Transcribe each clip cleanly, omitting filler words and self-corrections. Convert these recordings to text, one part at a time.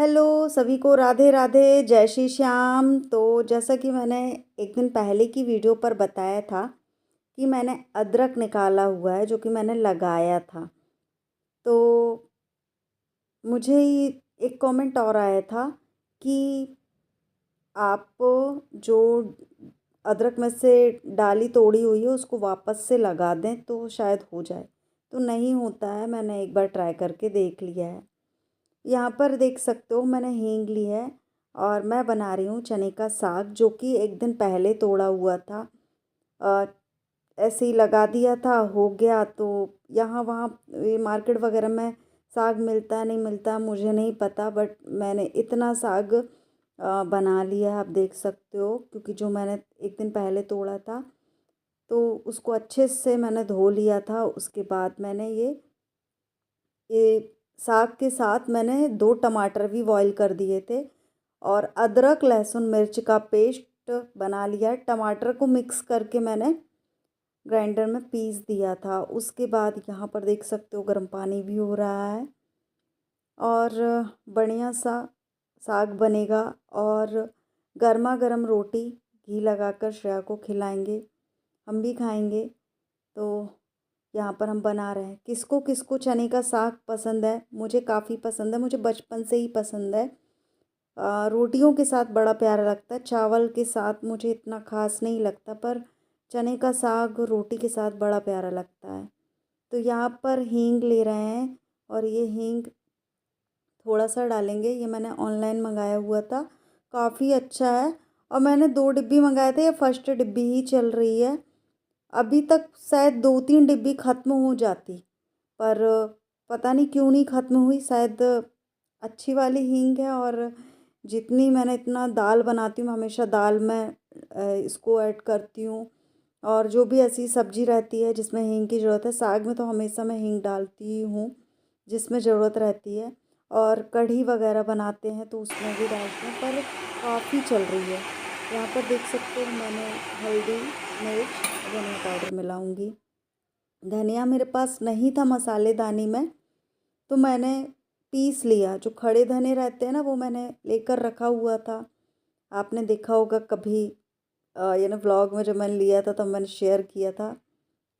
Hello सभी को, राधे राधे, जय श्री श्याम। तो जैसा कि मैंने एक दिन पहले की वीडियो पर बताया था कि मैंने अदरक निकाला हुआ है जो कि मैंने लगाया था। तो मुझे एक कमेंट और आया था कि आप जो अदरक में से डाली तोड़ी हुई है उसको वापस से लगा दें तो शायद हो जाए। तो नहीं होता है, मैंने एक बार ट्राई करके देख लिया है। यहाँ पर देख सकते हो मैंने हींग ली है और मैं बना रही हूँ चने का साग, जो कि एक दिन पहले तोड़ा हुआ था। अ, ऐसे ही लगा दिया था, हो गया। तो यहाँ वहाँ ये मार्केट वगैरह में साग मिलता है नहीं मिलता मुझे नहीं पता, बट मैंने इतना साग बना लिया है, आप देख सकते हो। क्योंकि जो मैंने एक दिन पहले तोड़ा था तो उसको अच्छे से मैंने धो लिया था। उसके बाद मैंने ये साग के साथ मैंने 2 टमाटर भी बॉईल कर दिए थे और अदरक लहसुन मिर्च का पेस्ट बना लिया। टमाटर को मिक्स करके मैंने ग्राइंडर में पीस दिया था। उसके बाद यहाँ पर देख सकते हो गर्म पानी भी हो रहा है और बढ़िया सा साग बनेगा। और गर्मा गर्म रोटी घी लगाकर श्रेया को खिलाएंगे, हम भी खाएंगे। तो यहाँ पर हम बना रहे हैं। किसको किसको चने का साग पसंद है? मुझे काफ़ी पसंद है, मुझे बचपन से ही पसंद है। रोटियों के साथ बड़ा प्यारा लगता है, चावल के साथ मुझे इतना खास नहीं लगता, पर चने का साग रोटी के साथ बड़ा प्यारा लगता है। तो यहाँ पर हींग ले रहे हैं और ये हींग थोड़ा सा डालेंगे। ये मैंने ऑनलाइन मंगाया हुआ था, काफ़ी अच्छा है। और मैंने 2 डिब्बी मंगाए थे, ये फर्स्ट डिब्बी ही चल रही है। अभी तक शायद 2-3 डिब्बी ख़त्म हो जाती, पर पता नहीं क्यों नहीं ख़त्म हुई। शायद अच्छी वाली हींग है। और जितनी मैंने इतना दाल बनाती हूँ, हमेशा दाल में इसको ऐड करती हूँ। और जो भी ऐसी सब्जी रहती है जिसमें हींग की ज़रूरत है, साग में तो हमेशा मैं हींग डालती ही हूँ जिसमें ज़रूरत रहती है। और कढ़ी वगैरह बनाते हैं तो उसमें भी डालते हैं, पर काफ़ी चल रही है। यहाँ पर देख सकते हो मैंने हल्दी, मिर्च, धनिया पाउडर मिलाऊंगी। धनिया मेरे पास नहीं था मसालेदानी में, तो मैंने पीस लिया। जो खड़े धने रहते हैं ना, वो मैंने लेकर रखा हुआ था। आपने देखा होगा कभी, ये ना व्लॉग में जब मैंने लिया था तब मैंने शेयर किया था।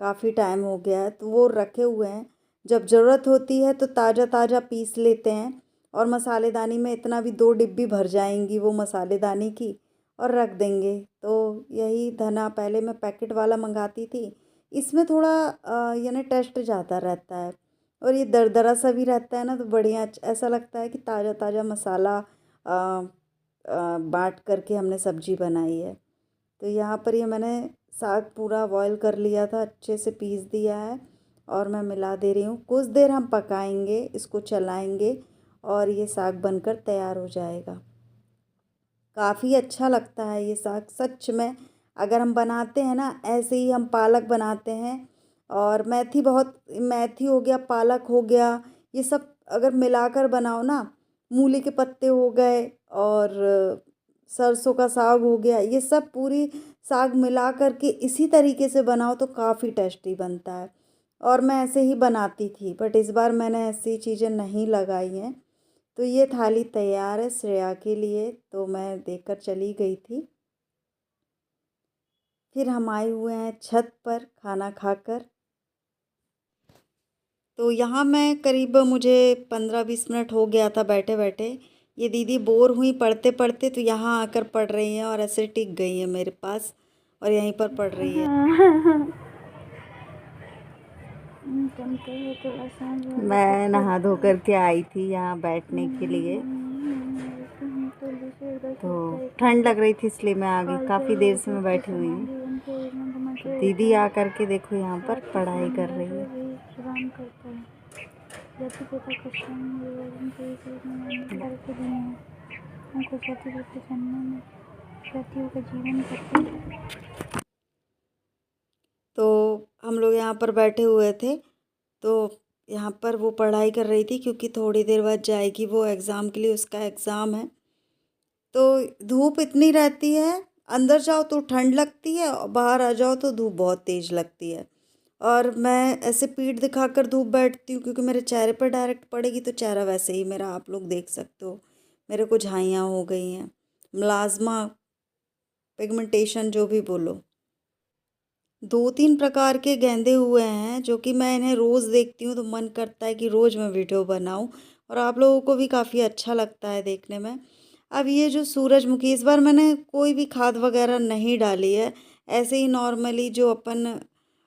काफ़ी टाइम हो गया है, तो वो रखे हुए हैं। जब ज़रूरत होती है तो ताज़ा ताज़ा पीस लेते हैं। और मसालेदानी में इतना भी 2 डिब्बी भर जाएंगी वो मसालेदानी की, और रख देंगे। तो यही धना पहले मैं पैकेट वाला मंगाती थी। इसमें थोड़ा यानी टेस्ट ज़्यादा रहता है और ये दरदरा सा भी रहता है ना, तो बढ़िया ऐसा लगता है कि ताज़ा ताज़ा मसाला बाट करके हमने सब्जी बनाई है। तो यहाँ पर ये मैंने साग पूरा बॉईल कर लिया था, अच्छे से पीस दिया है और मैं मिला दे रही हूँ। कुछ देर हम पकाएंगे, इसको चलाएंगे और ये साग बनकर तैयार हो जाएगा। काफ़ी अच्छा लगता है ये साग सच में। अगर हम बनाते हैं ना ऐसे ही, हम पालक बनाते हैं और मेथी, बहुत मेथी हो गया, पालक हो गया, ये सब अगर मिलाकर बनाओ ना, मूली के पत्ते हो गए और सरसों का साग हो गया, ये सब पूरी साग मिला करके इसी तरीके से बनाओ तो काफ़ी टेस्टी बनता है। और मैं ऐसे ही बनाती थी, बट इस बार मैंने ऐसी चीज़ें नहीं लगाई हैं। तो ये थाली तैयार है श्रेया के लिए, तो मैं देकर चली गई थी। फिर हम आए हुए हैं छत पर खाना खाकर। तो यहाँ मैं करीब, मुझे 15-20 मिनट हो गया था बैठे बैठे। ये दीदी बोर हुई पढ़ते पढ़ते, तो यहाँ आकर पढ़ रही हैं और ऐसे टिक गई हैं मेरे पास और यहीं पर पढ़ रही है। मैं नहा धो करके आई थी यहाँ बैठने के लिए, तो ठंड लग रही थी इसलिए मैं आ गई। काफ़ी देर से मैं बैठी हुई हूँ। तो दीदी आ करके देखो यहाँ पर पढ़ाई कर रही है। तो हम लोग यहाँ पर बैठे हुए थे, तो यहाँ पर वो पढ़ाई कर रही थी क्योंकि थोड़ी देर बाद जाएगी वो एग्ज़ाम के लिए, उसका एग्ज़ाम है। तो धूप इतनी रहती है, अंदर जाओ तो ठंड लगती है और बाहर आ जाओ तो धूप बहुत तेज़ लगती है। और मैं ऐसे पीठ दिखाकर धूप बैठती हूँ क्योंकि मेरे चेहरे पर डायरेक्ट पड़ेगी तो चेहरा वैसे ही मेरा आप लोग देख सकते हो, मेरे को झाइयाँ हो गई हैं, मिलाज़्मा, पिगमेंटेशन जो भी बोलो। 2-3 प्रकार के गेंदे हुए हैं जो कि मैं इन्हें रोज़ देखती हूँ तो मन करता है कि रोज़ मैं वीडियो बनाऊँ और आप लोगों को भी काफ़ी अच्छा लगता है देखने में। अब ये जो सूरजमुखी, इस बार मैंने कोई भी खाद वगैरह नहीं डाली है, ऐसे ही नॉर्मली जो अपन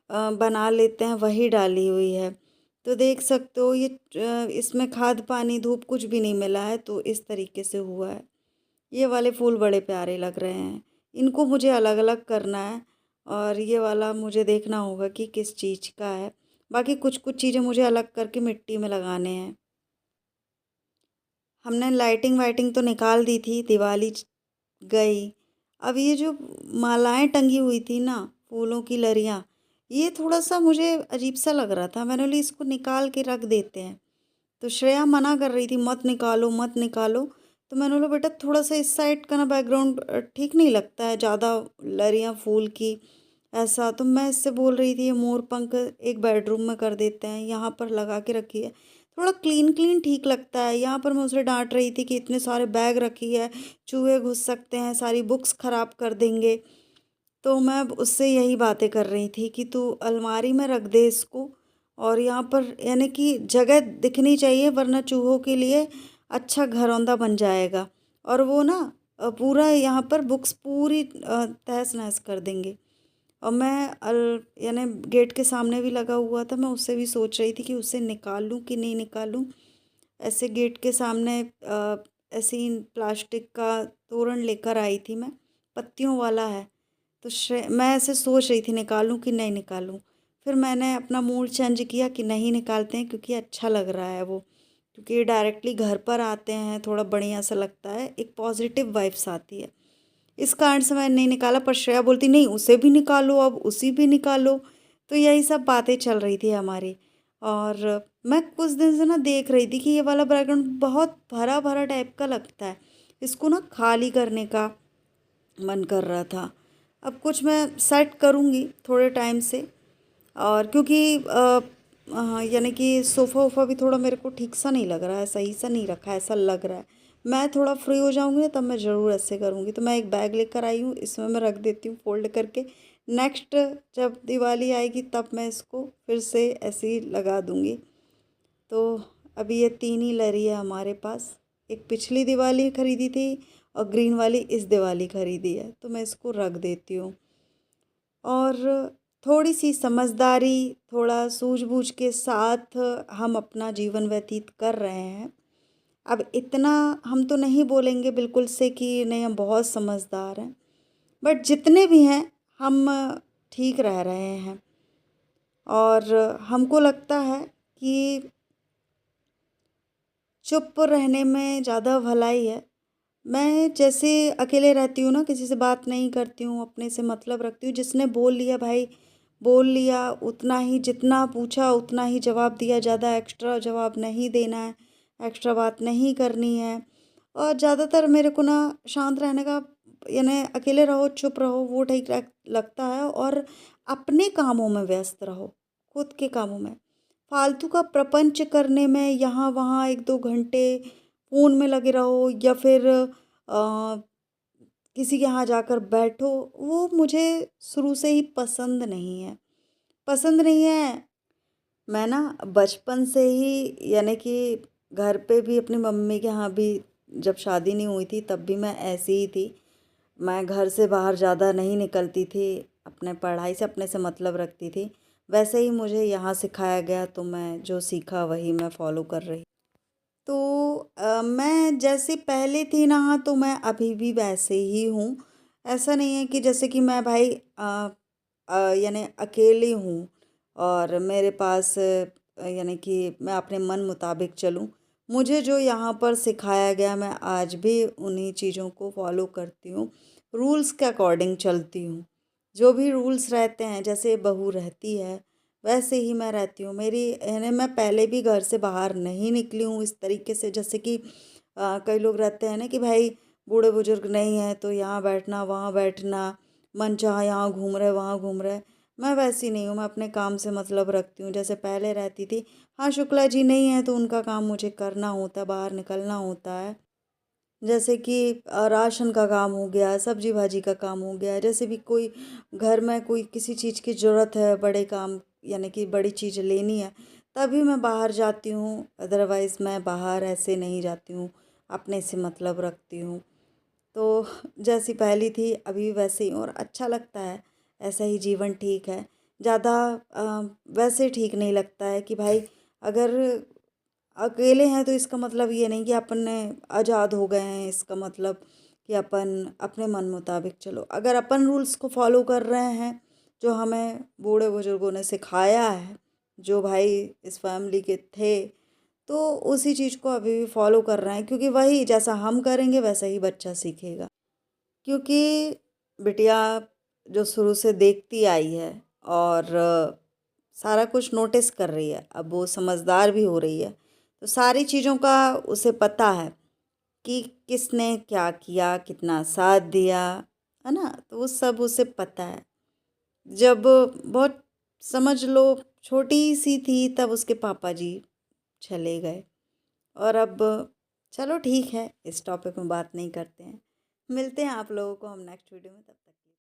बना लेते हैं वही डाली हुई है। तो देख सकते हो ये इसमें खाद पानी धूप कुछ भी नहीं मिला है, तो इस तरीके से हुआ है। ये वाले फूल बड़े प्यारे लग रहे हैं, इनको मुझे अलग अलग करना है और ये वाला मुझे देखना होगा कि किस चीज़ का है। बाकी कुछ कुछ चीज़ें मुझे अलग करके मिट्टी में लगाने हैं। हमने लाइटिंग वाइटिंग तो निकाल दी थी, दिवाली गई। अब ये जो मालाएं टंगी हुई थी ना, फूलों की लड़ियाँ, ये थोड़ा सा मुझे अजीब सा लग रहा था। मैंने बोली इसको निकाल के रख देते हैं। तो श्रेया मना कर रही थी मत निकालो मत निकालो। तो मैंने बोला बेटा थोड़ा सा इस साइड का ना बैकग्राउंड ठीक नहीं लगता है, ज़्यादा लड़ियाँ फूल की ऐसा। तो मैं इससे बोल रही थी ये मोर पंख एक बेडरूम में कर देते हैं, यहाँ पर लगा के रखिए, थोड़ा क्लीन क्लीन ठीक लगता है। यहाँ पर मैं उसे डांट रही थी कि इतने सारे बैग रखी है, चूहे घुस सकते हैं, सारी बुक्स खराब कर देंगे। तो मैं अब उससे यही बातें कर रही थी कि तू अलमारी में रख दे इसको, और यहाँ पर यानी कि जगह दिखनी चाहिए वरना चूहों के लिए अच्छा घरौंदा बन जाएगा। और वो ना पूरा यहाँ पर बुक्स पूरी तहस नहस कर देंगे। और मैं यानी गेट के सामने भी लगा हुआ था, मैं उससे भी सोच रही थी कि उसे निकाल लूँ कि नहीं निकालूँ। ऐसे गेट के सामने ऐसे ही प्लास्टिक का तोरण लेकर आई थी मैं, पत्तियों वाला है। तो मैं ऐसे सोच रही थी निकालूं कि नहीं निकालूं। फिर मैंने अपना मूड चेंज किया कि नहीं निकालते हैं क्योंकि अच्छा लग रहा है वो, क्योंकि ये डायरेक्टली घर पर आते हैं, थोड़ा बढ़िया सा लगता है, एक पॉजिटिव वाइब्स आती है। इस कारण से मैंने नहीं निकाला, पर श्रेया बोलती नहीं उसे भी निकालो, अब उसी भी निकालो। तो यही सब बातें चल रही थी हमारी। और मैं कुछ दिन से ना देख रही थी कि ये वाला बैकग्राउंड बहुत भरा भरा टाइप का लगता है, इसको ना खाली करने का मन कर रहा था। अब कुछ मैं सेट करूँगी थोड़े टाइम से। और क्योंकि यानी कि सोफ़ा वोफ़ा भी थोड़ा मेरे को ठीक सा नहीं लग रहा है, सही सा नहीं रखा है ऐसा लग रहा है। मैं थोड़ा फ्री हो जाऊँगी ना तब मैं ज़रूर ऐसे करूँगी। तो मैं एक बैग लेकर आई हूँ, इसमें मैं रख देती हूँ फ़ोल्ड करके। नेक्स्ट जब दिवाली आएगी तब मैं इसको फिर से ऐसे ही लगा दूँगी। तो अभी ये 3 ही लरी है हमारे पास। एक पिछली दिवाली ख़रीदी थी और ग्रीन वाली इस दिवाली ख़रीदी है, तो मैं इसको रख देती हूँ। और थोड़ी सी समझदारी, थोड़ा सूझबूझ के साथ हम अपना जीवन व्यतीत कर रहे हैं। अब इतना हम तो नहीं बोलेंगे बिल्कुल से कि नहीं हम बहुत समझदार हैं, बट जितने भी हैं हम ठीक रह रहे हैं। और हमको लगता है कि चुप रहने में ज़्यादा भलाई है। मैं जैसे अकेले रहती हूँ ना, किसी से बात नहीं करती हूँ, अपने से मतलब रखती हूँ। जिसने बोल लिया भाई बोल लिया, उतना ही जितना पूछा उतना ही जवाब दिया, ज़्यादा एक्स्ट्रा जवाब नहीं देना है, एक्स्ट्रा बात नहीं करनी है। और ज़्यादातर मेरे को ना शांत रहने का, यानी अकेले रहो चुप रहो वो ठीक लगता है। और अपने कामों में व्यस्त रहो, खुद के कामों में, फालतू का प्रपंच करने में यहाँ वहाँ 1-2 घंटे फ़ोन में लगे रहो या फिर किसी के यहाँ जाकर बैठो, वो मुझे शुरू से ही पसंद नहीं है, पसंद नहीं है। मैं ना बचपन से ही यानी कि घर पे भी अपनी मम्मी के यहाँ भी, जब शादी नहीं हुई थी तब भी मैं ऐसी ही थी। मैं घर से बाहर ज़्यादा नहीं निकलती थी, अपने पढ़ाई से अपने से मतलब रखती थी। वैसे ही मुझे यहाँ सिखाया गया, तो मैं जो सीखा वही मैं फॉलो कर रही। तो मैं जैसे पहले थी ना तो मैं अभी भी वैसे ही हूँ। ऐसा नहीं है कि जैसे कि मैं भाई यानी अकेली हूँ और मेरे पास यानी कि मैं अपने मन मुताबिक चलूँ। मुझे जो यहाँ पर सिखाया गया मैं आज भी उन्हीं चीज़ों को फॉलो करती हूँ, रूल्स के अकॉर्डिंग चलती हूँ। जो भी रूल्स रहते हैं, जैसे बहू रहती है वैसे ही मैं रहती हूँ। मेरी यानी मैं पहले भी घर से बाहर नहीं निकली हूँ इस तरीके से, जैसे कि कई लोग रहते हैं ना कि भाई बूढ़े बुजुर्ग नहीं है तो यहाँ बैठना वहाँ बैठना, मन चाहा यहाँ घूम रहे वहाँ घूम रहे। मैं वैसी नहीं हूँ, मैं अपने काम से मतलब रखती हूँ जैसे पहले रहती थी। हाँ शुक्ला जी नहीं है तो उनका काम मुझे करना होता है, बाहर निकलना होता है। जैसे कि राशन का काम हो गया, सब्जी भाजी का काम हो गया, जैसे भी कोई घर में कोई किसी चीज़ की ज़रूरत है, बड़े काम यानी कि बड़ी चीज़ लेनी है, तभी मैं बाहर जाती हूँ। अदरवाइज़ मैं बाहर ऐसे नहीं जाती हूँ, अपने से मतलब रखती हूँ। तो जैसी पहली थी अभी वैसे ही, और अच्छा लगता है, ऐसा ही जीवन ठीक है। ज़्यादा वैसे ठीक नहीं लगता है कि भाई अगर अकेले हैं तो इसका मतलब ये नहीं कि अपन आज़ाद हो गए हैं, इसका मतलब कि अपन अपने मन मुताबिक चलो। अगर अपन रूल्स को फॉलो कर रहे हैं जो हमें बूढ़े बुजुर्गों ने सिखाया है, जो भाई इस फैमिली के थे, तो उसी चीज़ को अभी भी फॉलो कर रहे हैं, क्योंकि वही जैसा हम करेंगे वैसा ही बच्चा सीखेगा। क्योंकि बिटिया जो शुरू से देखती आई है और सारा कुछ नोटिस कर रही है, अब वो समझदार भी हो रही है, तो सारी चीज़ों का उसे पता है कि किसने क्या किया, कितना साथ दिया, है ना? तो वो सब उसे पता है। जब बहुत समझ लो छोटी सी थी तब उसके पापा जी चले गए, और अब चलो ठीक है, इस टॉपिक में बात नहीं करते हैं। मिलते हैं आप लोगों को हम नेक्स्ट वीडियो में, तब तक।